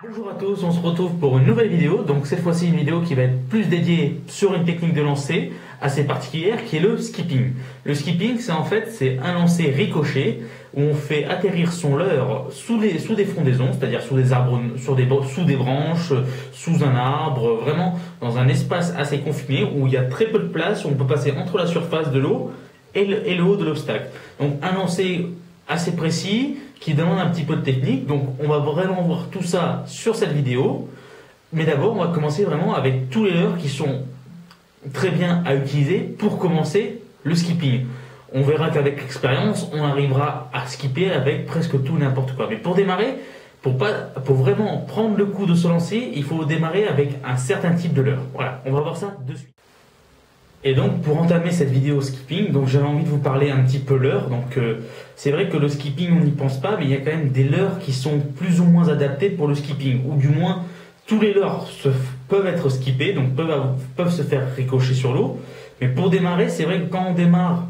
Bonjour à tous, on se retrouve pour une nouvelle vidéo. Donc cette fois-ci une vidéo qui va être plus dédiée sur une technique de lancer assez particulière qui est le skipping. Le skipping, c'est un lancer ricochet où on fait atterrir son leurre sous des frondaisons, c'est-à-dire sous des arbres, sous des branches, sous un arbre, vraiment dans un espace assez confiné où il y a très peu de place, où on peut passer entre la surface de l'eau et le haut de l'obstacle. Donc un lancer assez précis qui demande un petit peu de technique. Donc on va vraiment voir tout ça sur cette vidéo, mais d'abord on va commencer vraiment avec tous les leurres qui sont très bien à utiliser pour commencer le skipping. On verra qu'avec l'expérience on arrivera à skipper avec presque tout n'importe quoi, mais pour démarrer, pour vraiment prendre le coup de se lancer, il faut démarrer avec un certain type de leurre. Voilà, on va voir ça de suite. Et donc pour entamer cette vidéo skipping, donc j'avais envie de vous parler un petit peu leurre. Donc c'est vrai que le skipping on n'y pense pas, mais il y a quand même des leurres qui sont plus ou moins adaptés pour le skipping, ou du moins tous les leurres peuvent être skippés, donc peuvent se faire ricocher sur l'eau. Mais pour démarrer, c'est vrai que quand on démarre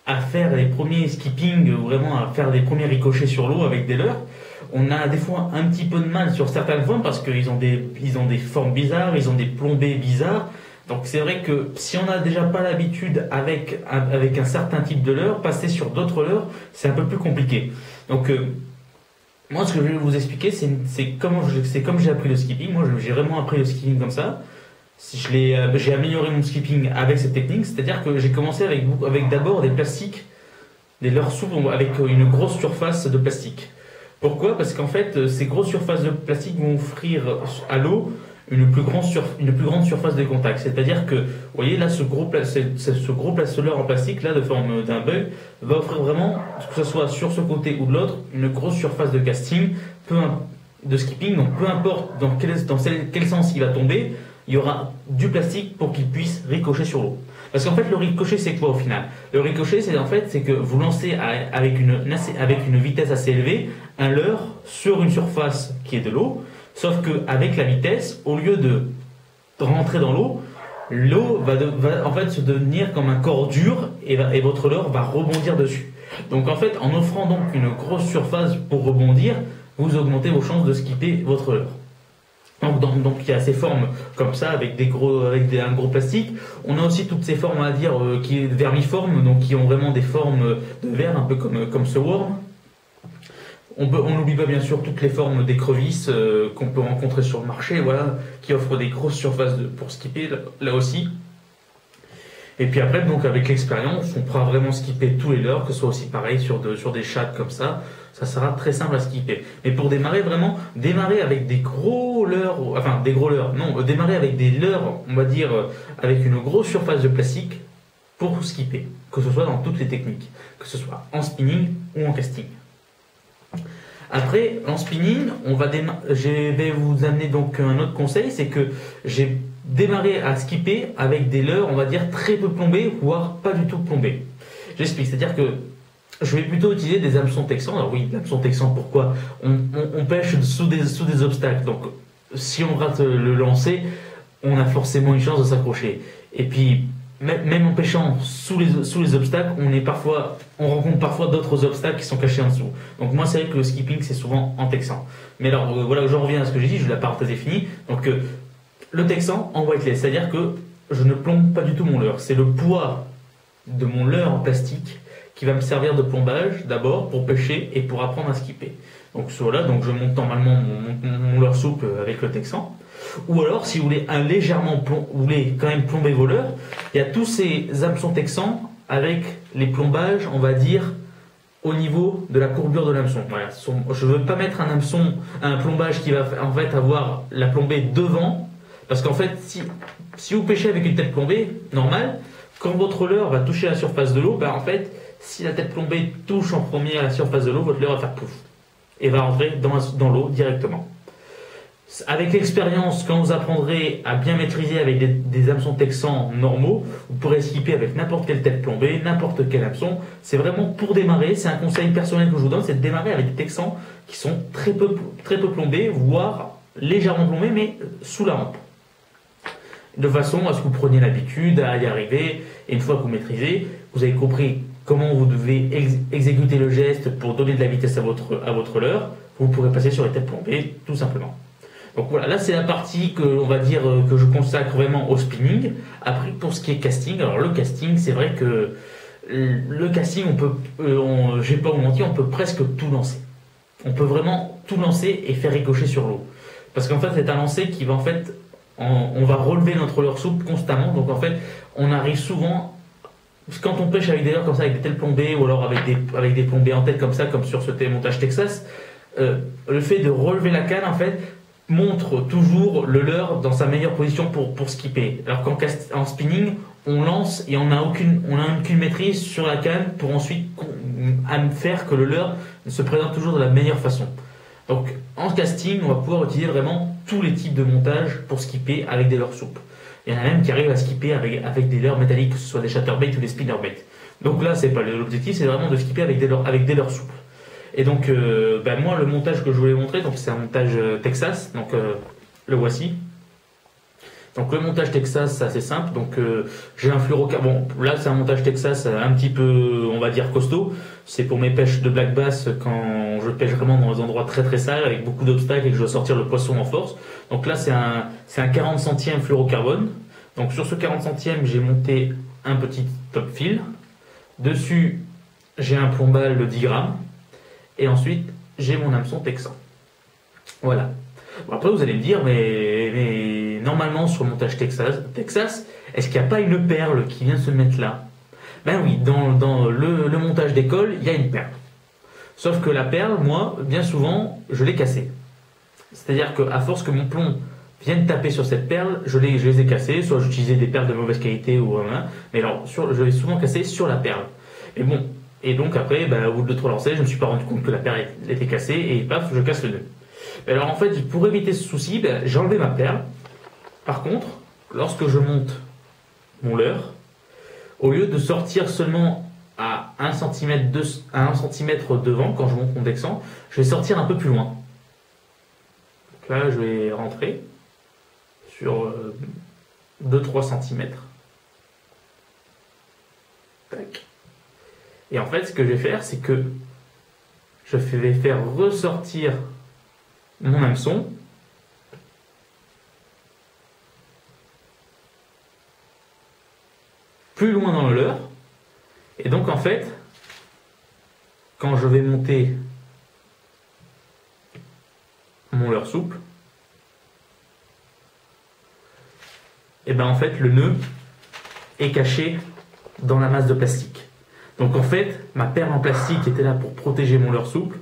à faire les premiers skipping, ou vraiment à faire des premiers ricochets sur l'eau avec des leurres, on a des fois un petit peu de mal sur certaines formes parce qu'ils ont des formes bizarres, ils ont des plombées bizarres. Donc c'est vrai que si on n'a déjà pas l'habitude avec un certain type de leurre, passer sur d'autres leurres, c'est un peu plus compliqué. Donc moi ce que je vais vous expliquer, c'est comme j'ai appris le skipping. Moi j'ai vraiment appris le skipping comme ça. J'ai amélioré mon skipping avec cette technique, c'est-à-dire que j'ai commencé avec d'abord des plastiques, des leurres souples avec une grosse surface de plastique. Pourquoi ? Parce qu'en fait ces grosses surfaces de plastique vont offrir à l'eau une plus grande surface de contact. C'est-à-dire que, vous voyez là, ce gros leurre en plastique, là, de forme d'un bug, va offrir vraiment, que ce soit sur ce côté ou de l'autre, une grosse surface de casting, de skipping. Donc peu importe dans quel sens il va tomber, il y aura du plastique pour qu'il puisse ricocher sur l'eau. Parce qu'en fait, le ricochet, c'est quoi au final ? Le ricochet, c'est que vous lancez avec une vitesse assez élevée un leurre sur une surface qui est de l'eau. Sauf qu'avec la vitesse, au lieu de rentrer dans l'eau va en fait se devenir comme un corps dur et votre leurre va rebondir dessus. Donc en fait, en offrant donc une grosse surface pour rebondir, vous augmentez vos chances de skipper votre leurre. Donc il y a ces formes comme ça avec un gros plastique. On a aussi toutes ces formes, on va dire, qui vermiformes, donc qui ont vraiment des formes de verre, un peu comme ce worm. On n'oublie pas bien sûr toutes les formes d'écrevisses qu'on peut rencontrer sur le marché, voilà, qui offrent des grosses surfaces pour skipper là aussi. Et puis après, donc avec l'expérience, on pourra vraiment skipper tous les leurres, que ce soit aussi pareil sur des chattes comme ça. Ça sera très simple à skipper. Mais pour démarrer avec des gros leurres, démarrer avec des leurres, on va dire, avec une grosse surface de plastique pour skipper, que ce soit dans toutes les techniques, que ce soit en spinning ou en casting. Après, en spinning, je vais vous amener donc un autre conseil, c'est que j'ai démarré à skipper avec des leurres, on va dire, très peu plombés, voire pas du tout plombés. J'explique, c'est-à-dire que je vais plutôt utiliser des hameçons texans. Alors oui, l'hameçon texan, pourquoi ? On pêche sous des obstacles, donc si on rate le lancer, on a forcément une chance de s'accrocher. Et puis, même en pêchant sous les obstacles, on rencontre parfois d'autres obstacles qui sont cachés en dessous. Donc moi, c'est vrai que le skipping, c'est souvent en texan. Mais alors, voilà, j'en reviens à ce que j'ai dit, je la parenthèse est finie. Donc, le texan en whitelist, c'est-à-dire que je ne plombe pas du tout mon leurre. C'est le poids de mon leurre en plastique qui va me servir de plombage, d'abord, pour pêcher et pour apprendre à skipper. Donc voilà, donc je monte normalement mon leurre souple avec le texan. Ou alors, si vous voulez vous voulez quand même plomber vos leurres, il y a tous ces hameçons texans avec les plombages, on va dire, au niveau de la courbure de l'hameçon. Voilà. Je ne veux pas mettre un plombage qui va en fait avoir la plombée devant, parce qu'en fait, si vous pêchez avec une tête plombée normale, quand votre leurre va toucher la surface de l'eau, en fait, si la tête plombée touche en premier à la surface de l'eau, votre leurre va faire pouf et va rentrer dans l'eau directement. Avec l'expérience, quand vous apprendrez à bien maîtriser avec des hameçons texans normaux, vous pourrez skipper avec n'importe quelle tête plombée, n'importe quel hameçon. C'est vraiment pour démarrer, c'est un conseil personnel que je vous donne, c'est de démarrer avec des texans qui sont très peu plombés, voire légèrement plombés, mais sous la rampe. De façon à ce que vous preniez l'habitude à y arriver, et une fois que vous maîtrisez, vous avez compris comment vous devez exécuter le geste pour donner de la vitesse à votre leurre, vous pourrez passer sur les têtes plombées, tout simplement. Donc voilà, là c'est la partie que on va dire que je consacre vraiment au spinning. Après pour ce qui est casting, alors le casting, c'est vrai que le casting, je vais pas vous mentir, on peut presque tout lancer. On peut vraiment tout lancer et faire ricocher sur l'eau. Parce qu'en fait c'est un lancer qui va on va relever notre leurre souple constamment. Donc en fait on arrive souvent, quand on pêche avec des leurres comme ça, avec des têtes plombées ou alors avec des plombées en tête comme ça, comme sur ce montage Texas, le fait de relever la canne en fait montre toujours le leurre dans sa meilleure position pour skipper. Alors qu'en spinning, on lance et on n'a aucune maîtrise sur la canne pour ensuite faire que le leurre se présente toujours de la meilleure façon. Donc en casting, on va pouvoir utiliser vraiment tous les types de montage pour skipper avec des leurres souples. Il y en a même qui arrivent à skipper avec des leurres métalliques, que ce soit des chatterbaits ou des spinnerbaits. Donc là, c'est pas l'objectif, c'est vraiment de skipper avec des leurres souples. Et donc, moi, le montage que je voulais montrer, donc c'est un montage Texas, donc le voici. Donc le montage Texas, c'est assez simple. Donc j'ai un fluorocarbone. Bon, là c'est un montage Texas un petit peu, on va dire costaud. C'est pour mes pêches de black bass quand je pêche vraiment dans des endroits très très sales avec beaucoup d'obstacles et que je dois sortir le poisson en force. Donc là c'est un 40 centièmes fluorocarbone. Donc sur ce 40 centièmes, j'ai monté un petit top fill. Dessus, j'ai un plombal de 10 grammes. Et ensuite, j'ai mon hameçon texan. Voilà. Bon, après, vous allez me dire, mais normalement, sur le montage Texas, est-ce qu'il n'y a pas une perle qui vient se mettre là? Ben oui, dans le montage d'école, il y a une perle. Sauf que la perle, moi, bien souvent, je l'ai cassée. C'est-à-dire qu'à force que mon plomb vienne taper sur cette perle, je les ai cassées, soit j'utilisais des perles de mauvaise qualité ou rien, mais alors, je l'ai souvent cassé sur la perle. Mais bon. Et donc après, au bout de 2-3 lancers, je me suis pas rendu compte que la perle était cassée et paf, je casse le nœud. Mais alors en fait, pour éviter ce souci, j'ai enlevé ma perle. Par contre, lorsque je monte mon leurre, au lieu de sortir seulement à 1 cm devant quand je monte mon texan, je vais sortir un peu plus loin. Donc là, je vais rentrer sur 2-3 cm. Tac. Et en fait, ce que je vais faire, c'est que je vais faire ressortir mon hameçon plus loin dans le leurre. Et donc, en fait, quand je vais monter mon leurre souple, et en fait, le nœud est caché dans la masse de plastique. Donc en fait, ma perle en plastique qui était là pour protéger mon leurre souple,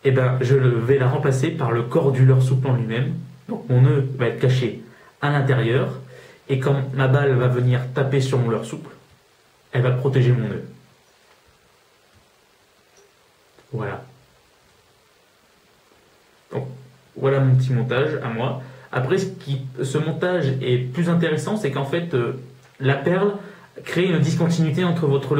je vais la remplacer par le corps du leurre souple en lui-même. Donc mon nœud va être caché à l'intérieur, et quand ma balle va venir taper sur mon leurre souple, elle va protéger mon nœud. Voilà. Donc voilà mon petit montage à moi. Après, ce montage est plus intéressant, c'est qu'en fait, la perle crée une discontinuité entre votre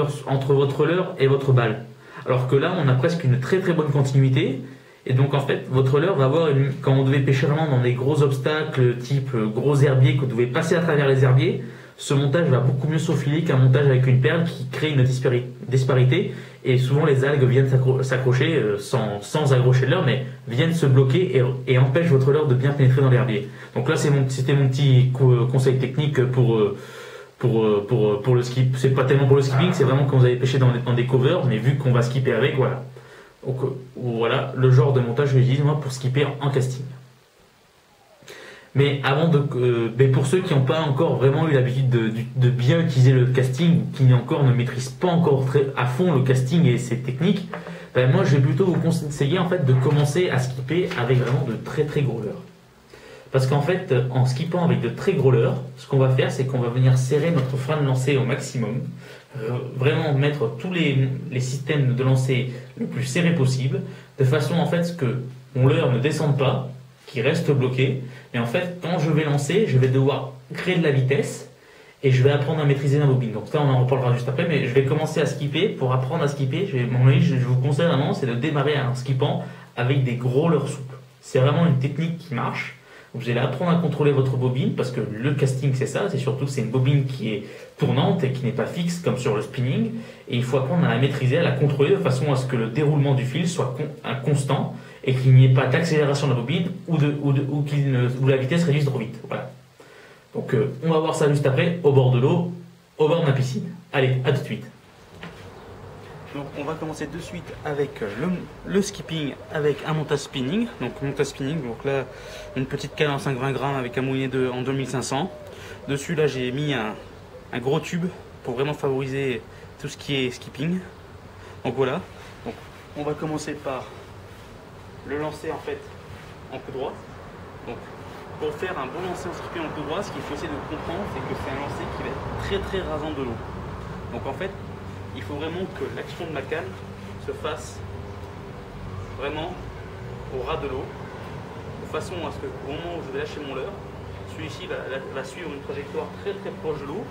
leurre et votre balle. Alors que là, on a presque une très très bonne continuité. Et donc en fait, votre leurre va avoir quand on devait pêcher vraiment dans des gros obstacles, type gros herbiers, que vous devez passer à travers les herbiers, ce montage va beaucoup mieux s'enfiler qu'un montage avec une perle qui crée une disparité. Et souvent les algues viennent s'accrocher sans accrocher le leurre, mais viennent se bloquer et empêchent votre leurre de bien pénétrer dans l'herbier. Donc là, c'était mon petit conseil technique pour le skip. C'est pas tellement pour le skipping, c'est vraiment quand vous allez pêcher dans des covers, mais vu qu'on va skipper avec, voilà. Donc voilà le genre de montage que j'utilise moi pour skipper en casting. Mais pour ceux qui n'ont pas encore vraiment eu l'habitude de bien utiliser le casting, ou qui ne maîtrisent pas encore à fond le casting et ses techniques, moi je vais plutôt vous conseiller en fait de commencer à skipper avec vraiment de très très gros leurres. Parce qu'en fait, en skippant avec de très gros leurres, ce qu'on va faire, c'est qu'on va venir serrer notre frein de lancer au maximum, vraiment mettre tous les systèmes de lancer le plus serrés possible, de façon en fait que mon leurre ne descende pas, qui reste bloqué. Et en fait, quand je vais lancer, je vais devoir créer de la vitesse et je vais apprendre à maîtriser la bobine. Donc ça, on en reparlera juste après, mais je vais commencer à skipper. Pour apprendre à skipper, je vous conseille vraiment, c'est de démarrer en skippant avec des gros leurres souples. C'est vraiment une technique qui marche. Vous allez apprendre à contrôler votre bobine parce que le casting, c'est ça. C'est surtout que c'est une bobine qui est tournante et qui n'est pas fixe comme sur le spinning. Et il faut apprendre à la maîtriser, à la contrôler de façon à ce que le déroulement du fil soit constant et qu'il n'y ait pas d'accélération de la bobine ou que la vitesse réduise trop vite. Voilà. Donc on va voir ça juste après, au bord de l'eau, au bord de ma piscine. Allez, à tout de suite. Donc on va commencer de suite avec le skipping avec un montage spinning. Donc là une petite canne en 5-20 grammes avec un moulinet en 2500. Dessus là j'ai mis un gros tube pour vraiment favoriser tout ce qui est skipping. Donc voilà. Donc, on va commencer par le lancer en fait en coup droit. Donc pour faire un bon lancer en skipping en coup droit, ce qu'il faut essayer de comprendre, c'est que c'est un lancer qui va être très rasant de l'eau. Donc en fait, il faut vraiment que l'action de ma canne se fasse vraiment au ras de l'eau, de façon à ce qu'au moment où je vais lâcher mon leurre, celui-ci va suivre une trajectoire très proche de l'eau,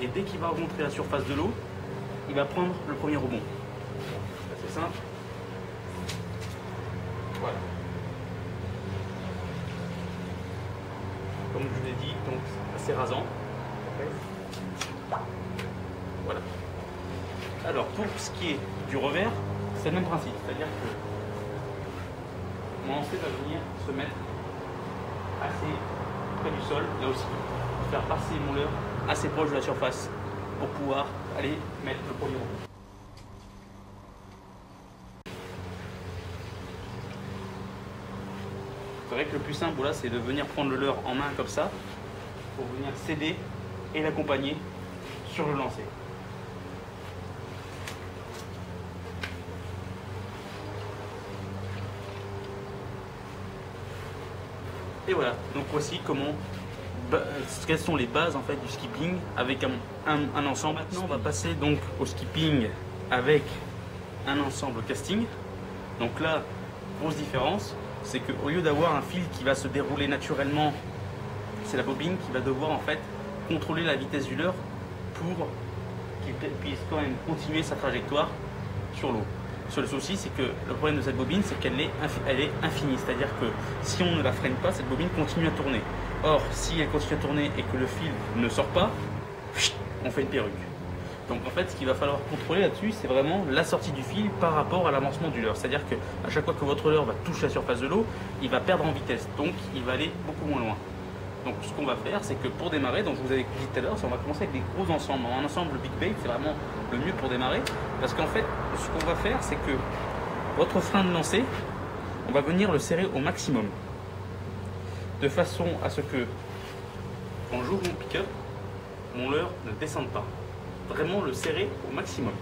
et dès qu'il va rencontrer la surface de l'eau, il va prendre le premier rebond. C'est simple. Voilà. Comme je vous l'ai dit, donc assez rasant. Voilà. Alors pour ce qui est du revers, c'est le même principe, c'est-à-dire que mon lancer va venir se mettre assez près du sol, là aussi, faire passer mon leurre assez proche de la surface pour pouvoir aller mettre le premier rebond. C'est vrai que le plus simple là, c'est de venir prendre le leurre en main comme ça pour venir s'aider et l'accompagner sur le lancer. Et voilà, donc voici quelles sont les bases en fait du skipping avec un ensemble. Maintenant on va passer donc au skipping avec un ensemble casting. Donc là, grosse différence, c'est qu'au lieu d'avoir un fil qui va se dérouler naturellement, c'est la bobine qui va devoir en fait contrôler la vitesse du leurre pour qu'il puisse quand même continuer sa trajectoire sur l'eau. Le souci, c'est que le problème de cette bobine, c'est qu'elle est infinie. C'est-à-dire que si on ne la freine pas, cette bobine continue à tourner. Or, si elle continue à tourner et que le fil ne sort pas, on fait une perruque. Donc en fait, ce qu'il va falloir contrôler là-dessus, c'est vraiment la sortie du fil par rapport à l'avancement du leurre. C'est-à-dire qu'à chaque fois que votre leurre va toucher la surface de l'eau, il va perdre en vitesse. Donc il va aller beaucoup moins loin. Donc ce qu'on va faire, c'est que pour démarrer, donc je vous avais dit tout à l'heure, on va commencer avec des gros ensembles. Un ensemble big bait, c'est vraiment le mieux pour démarrer. Parce qu'en fait, ce qu'on va faire, c'est que votre frein de lancer, on va venir le serrer au maximum. De façon à ce que, quand j'ouvre mon pick-up, mon leurre ne descende pas. Vraiment le serrer au maximum.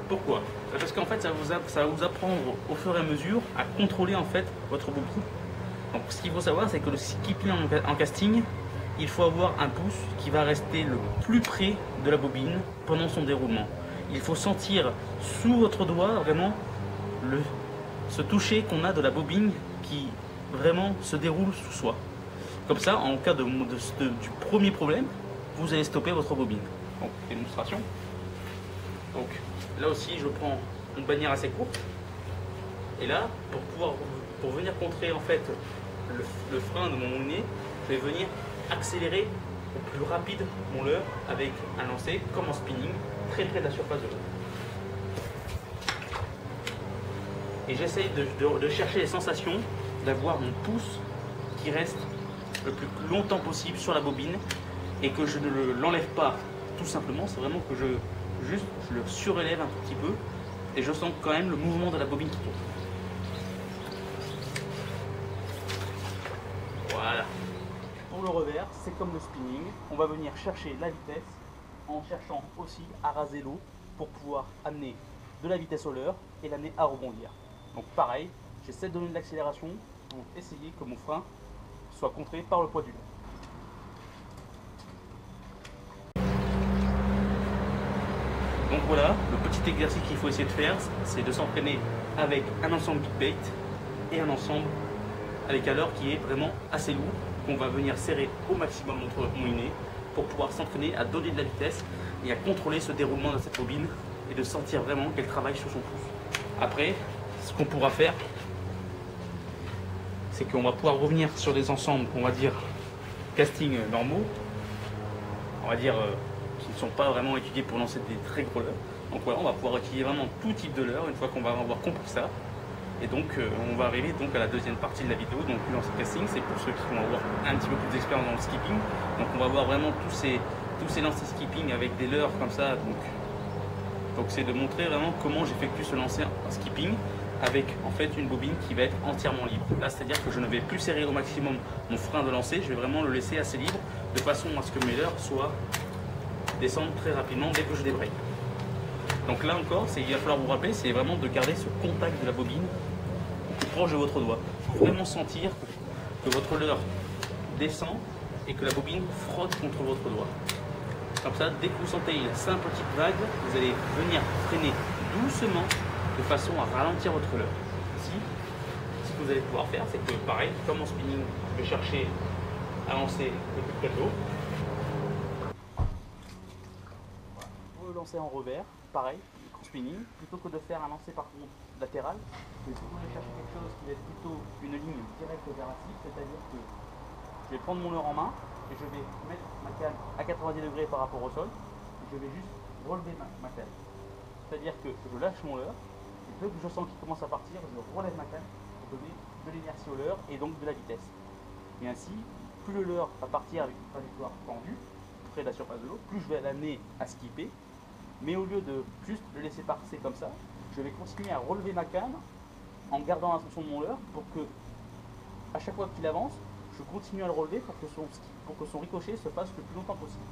Pourquoi? Parce qu'en fait, ça va vous apprendre au fur et à mesure à contrôler en fait votre bobine. Donc ce qu'il faut savoir, c'est que le skipping en casting, il faut avoir un pouce qui va rester le plus près de la bobine pendant son déroulement. Il faut sentir sous votre doigt vraiment ce toucher qu'on a de la bobine qui vraiment se déroule sous soi. Comme ça, en cas du premier problème, vous allez stopper votre bobine. Donc, démonstration. Donc là aussi, je prends une bannière assez courte. Et là, pour venir contrer en fait le frein de mon nez, je vais venir accélérer au plus rapide mon leurre avec un lancer comme en spinning, très près de la surface de l'eau. Et j'essaye de chercher les sensations, d'avoir mon pouce qui reste le plus longtemps possible sur la bobine et que je ne l'enlève pas tout simplement, c'est vraiment que je le surélève un tout petit peu et je sens quand même le mouvement de la bobine qui tourne. Voilà. Pour le revers, c'est comme le spinning, on va venir chercher la vitesse en cherchant aussi à raser l'eau pour pouvoir amener de la vitesse au leurre et l'amener à rebondir. Donc pareil, j'essaie de donner de l'accélération pour essayer que mon frein soit contré par le poids du leurre. Donc voilà, le petit exercice qu'il faut essayer de faire, c'est de s'entraîner avec un ensemble big bait et un ensemble avec un leurre qui est vraiment assez lourd, qu'on va venir serrer au maximum notre moulinet pour pouvoir s'entraîner à donner de la vitesse et à contrôler ce déroulement de cette bobine et de sentir vraiment qu'elle travaille sur son pouce. Après, ce qu'on pourra faire, c'est qu'on va pouvoir revenir sur des ensembles, on va dire, casting normaux, on va dire, qui ne sont pas vraiment étudiés pour lancer des très gros leurres. Donc voilà, on va pouvoir utiliser vraiment tout type de leurre une fois qu'on va avoir compris ça. Et donc on va arriver donc à la deuxième partie de la vidéo, donc le lancer casting, c'est pour ceux qui vont avoir un petit peu plus d'expérience dans le skipping. Donc on va voir vraiment tous ces lancers skipping avec des leurres comme ça. Donc c'est de montrer vraiment comment j'effectue ce lancer en skipping avec en fait une bobine qui va être entièrement libre. Là, c'est-à-dire que je ne vais plus serrer au maximum mon frein de lancer, je vais vraiment le laisser assez libre de façon à ce que mes leurres soient descendent très rapidement dès que je débraye. Donc là encore, il va falloir vous rappeler, c'est vraiment de garder ce contact de la bobine plus proche de votre doigt. Il faut vraiment sentir que votre leurre descend et que la bobine frotte contre votre doigt. Comme ça, dès que vous sentez une simple petite vague, vous allez venir freiner doucement de façon à ralentir votre leurre. Ici, ce que vous allez pouvoir faire, c'est que pareil, comme en spinning, je vais chercher à lancer le plus près de l'eau. Pour le lancer en revers, pareil, en spinning, plutôt que de faire un lancer par contre latéral, je vais plutôt aller chercher quelque chose qui va être plutôt une ligne directe vers la cible, c'est-à-dire que je vais prendre mon leurre en main et je vais mettre ma canne à 90 degrés par rapport au sol et je vais juste relever ma canne. C'est-à-dire que je lâche mon leurre et dès que je sens qu'il commence à partir, je relève ma canne pour donner de l'énergie au leurre et donc de la vitesse. Et ainsi, plus le leurre va partir avec une trajectoire tendue, près de la surface de l'eau, plus je vais l'amener à skipper. Mais au lieu de juste le laisser passer comme ça, je vais continuer à relever ma canne en gardant l'attention de mon leurre pour que, à chaque fois qu'il avance, je continue à le relever pour que son ricochet se fasse le plus longtemps possible.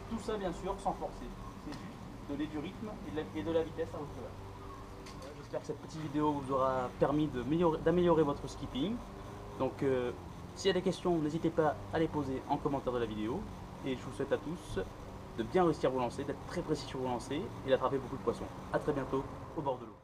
Tout ça bien sûr sans forcer, c'est juste donner du rythme et de la vitesse à votre leurre. J'espère que cette petite vidéo vous aura permis d'améliorer votre skipping. Donc s'il y a des questions, n'hésitez pas à les poser en commentaire de la vidéo. Et je vous souhaite à tous de bien réussir vos lancers, d'être très précis sur vos lancers et d'attraper beaucoup de poissons. A très bientôt au bord de l'eau.